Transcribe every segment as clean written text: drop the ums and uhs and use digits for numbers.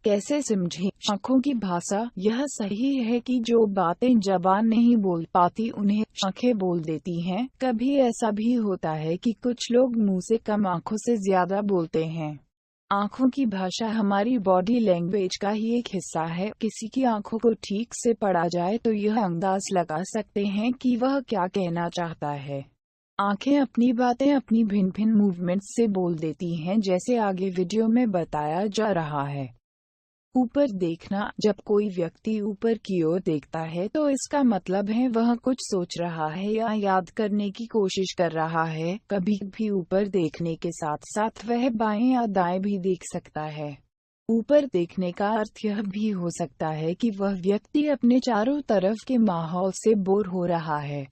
कैसे समझें आँखों की भाषा? यह सही है कि जो बातें ज़बान नहीं बोल पाती उन्हें आँखें बोल देती हैं। कभी ऐसा भी होता है कि कुछ लोग मुंह से कम आँखों से ज्यादा बोलते हैं। आँखों की भाषा हमारी बॉडी लैंग्वेज का ही एक हिस्सा है। किसी की आँखों को ठीक से पढ़ा जाए तो यह अंदाज लगा सकते हैं कि वह क्या कहना चाहता है। आंखें अपनी बातें अपनी भिन्न भिन्न मूवमेंट्स से बोल देती हैं, जैसे आगे वीडियो में बताया जा रहा है। ऊपर देखना। जब कोई व्यक्ति ऊपर की ओर देखता है तो इसका मतलब है वह कुछ सोच रहा है या याद करने की कोशिश कर रहा है। कभी भी ऊपर देखने के साथ साथ वह बाएं या दाएं भी देख सकता है। ऊपर देखने का अर्थ यह भी हो सकता है कि वह व्यक्ति अपने चारों तरफ के माहौल से बोर हो रहा है।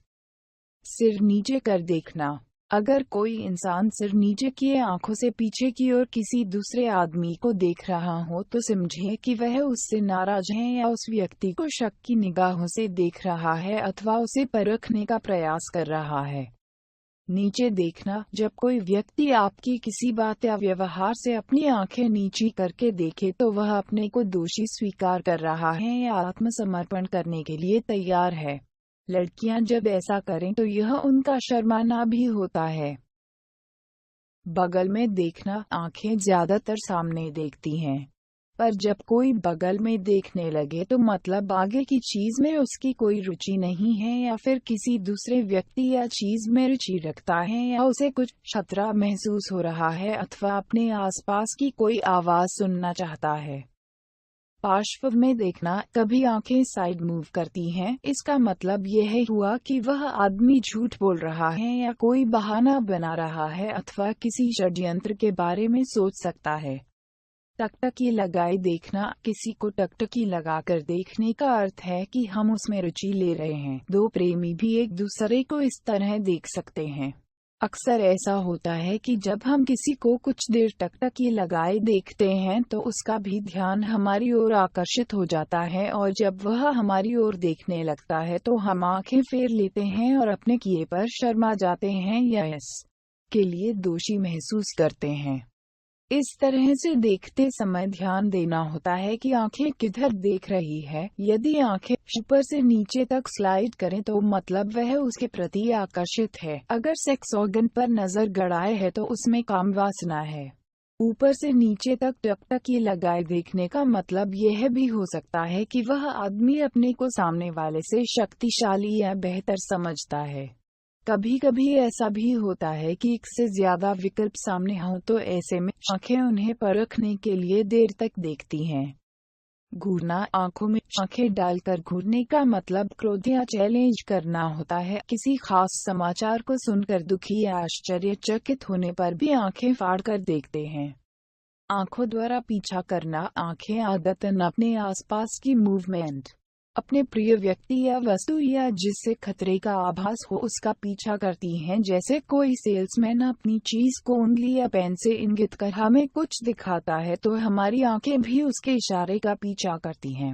सिर नीचे कर देखना। अगर कोई इंसान सिर नीचे किए आंखों से पीछे की ओर किसी दूसरे आदमी को देख रहा हो तो समझें कि वह उससे नाराज है या उस व्यक्ति को शक की निगाहों से देख रहा है अथवा उसे परखने का प्रयास कर रहा है। नीचे देखना। जब कोई व्यक्ति आपकी किसी बात या व्यवहार से अपनी आंखें नीची करके देखे तो वह अपने को दोषी स्वीकार कर रहा है या आत्मसमर्पण करने के लिए तैयार है। लड़कियां जब ऐसा करें तो यह उनका शर्माना भी होता है। बगल में देखना। आंखें ज्यादातर सामने देखती हैं, पर जब कोई बगल में देखने लगे तो मतलब आगे की चीज में उसकी कोई रुचि नहीं है या फिर किसी दूसरे व्यक्ति या चीज में रुचि रखता है या उसे कुछ खतरा महसूस हो रहा है अथवा अपने आसपास की कोई आवाज सुनना चाहता है। पार्श्व में देखना। कभी आंखें साइड मूव करती हैं, इसका मतलब यह हुआ कि वह आदमी झूठ बोल रहा है या कोई बहाना बना रहा है अथवा किसी षड्यंत्र के बारे में सोच सकता है। टकटकी लगाए देखना। किसी को टकटकी लगाकर देखने का अर्थ है कि हम उसमें रुचि ले रहे हैं। दो प्रेमी भी एक दूसरे को इस तरह देख सकते हैं। अक्सर ऐसा होता है कि जब हम किसी को कुछ देर टकटकी लगाए देखते हैं तो उसका भी ध्यान हमारी ओर आकर्षित हो जाता है और जब वह हमारी ओर देखने लगता है तो हम आंखें फेर लेते हैं और अपने किए पर शर्मा जाते हैं या इसके लिए दोषी महसूस करते हैं। इस तरह से देखते समय ध्यान देना होता है कि आंखें किधर देख रही है। यदि आंखें ऊपर से नीचे तक स्लाइड करें तो मतलब वह उसके प्रति आकर्षित है। अगर सेक्स ऑर्गन पर नजर गड़ाए है तो उसमें काम वासना है। ऊपर से नीचे तक टकटकी लगाए देखने का मतलब यह भी हो सकता है कि वह आदमी अपने को सामने वाले से शक्तिशाली या बेहतर समझता है। कभी कभी ऐसा भी होता है कि एक से ज्यादा विकल्प सामने हों तो ऐसे में आंखें उन्हें परखने के लिए देर तक देखती हैं। घूरना। आंखों में आंखें डालकर घूरने का मतलब क्रोध या चैलेंज करना होता है। किसी खास समाचार को सुनकर दुखी या आश्चर्यचकित होने पर भी आंखें फाड़कर देखते हैं। आंखों द्वारा पीछा करना। आंखें आदतन अपने आसपास की मूवमेंट, अपने प्रिय व्यक्ति या वस्तु या जिससे खतरे का आभास हो उसका पीछा करती हैं। जैसे कोई सेल्समैन अपनी चीज को उंगली या पेन से इंगित कर हमें कुछ दिखाता है तो हमारी आंखें भी उसके इशारे का पीछा करती हैं।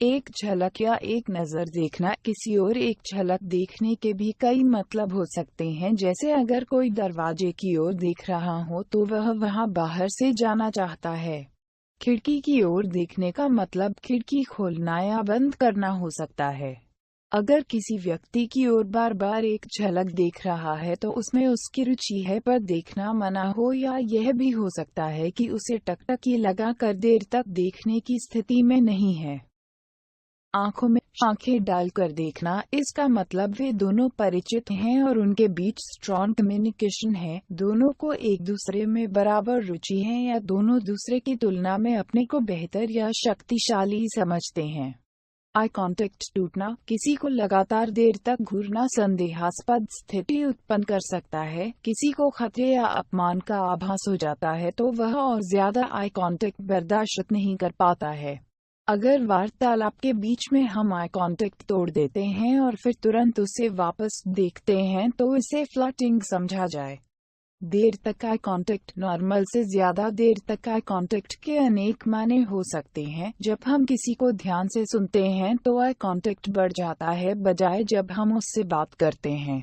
एक झलक या एक नजर देखना। किसी और एक झलक देखने के भी कई मतलब हो सकते हैं। जैसे अगर कोई दरवाजे की ओर देख रहा हो तो वह वहां बाहर से जाना चाहता है। खिड़की की ओर देखने का मतलब खिड़की खोलना या बंद करना हो सकता है। अगर किसी व्यक्ति की ओर बार बार एक झलक देख रहा है तो उसमें उसकी रुचि है, पर देखना मना हो, या यह भी हो सकता है कि उसे टकटकी लगाकर देर तक देखने की स्थिति में नहीं है। आंखों में आंखें डालकर देखना। इसका मतलब वे दोनों परिचित हैं और उनके बीच स्ट्रॉन्ग कम्युनिकेशन है। दोनों को एक दूसरे में बराबर रुचि है या दोनों दूसरे की तुलना में अपने को बेहतर या शक्तिशाली समझते हैं। आई कांटेक्ट टूटना। किसी को लगातार देर तक घूरना संदेहास्पद स्थिति उत्पन्न कर सकता है। किसी को खतरे या अपमान का आभास हो जाता है तो वह और ज्यादा आई कांटेक्ट बर्दाश्त नहीं कर पाता है। अगर वार्तालाप के बीच में हम आई कांटेक्ट तोड़ देते हैं और फिर तुरंत उसे वापस देखते हैं तो इसे फ्लर्टिंग समझा जाए। देर तक आई कांटेक्ट। नॉर्मल से ज्यादा देर तक आई कांटेक्ट के अनेक माने हो सकते हैं। जब हम किसी को ध्यान से सुनते हैं तो आई कांटेक्ट बढ़ जाता है बजाय जब हम उससे बात करते हैं।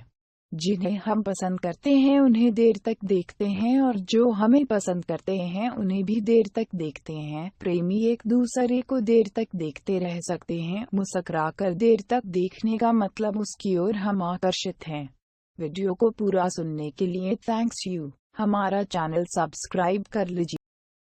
जिन्हें हम पसंद करते हैं उन्हें देर तक देखते हैं और जो हमें पसंद करते हैं उन्हें भी देर तक देखते हैं। प्रेमी एक दूसरे को देर तक देखते रह सकते हैं। मुस्कुराकर देर तक देखने का मतलब उसकी ओर हम आकर्षित हैं। वीडियो को पूरा सुनने के लिए थैंक्स यू। हमारा चैनल सब्सक्राइब कर लीजिए।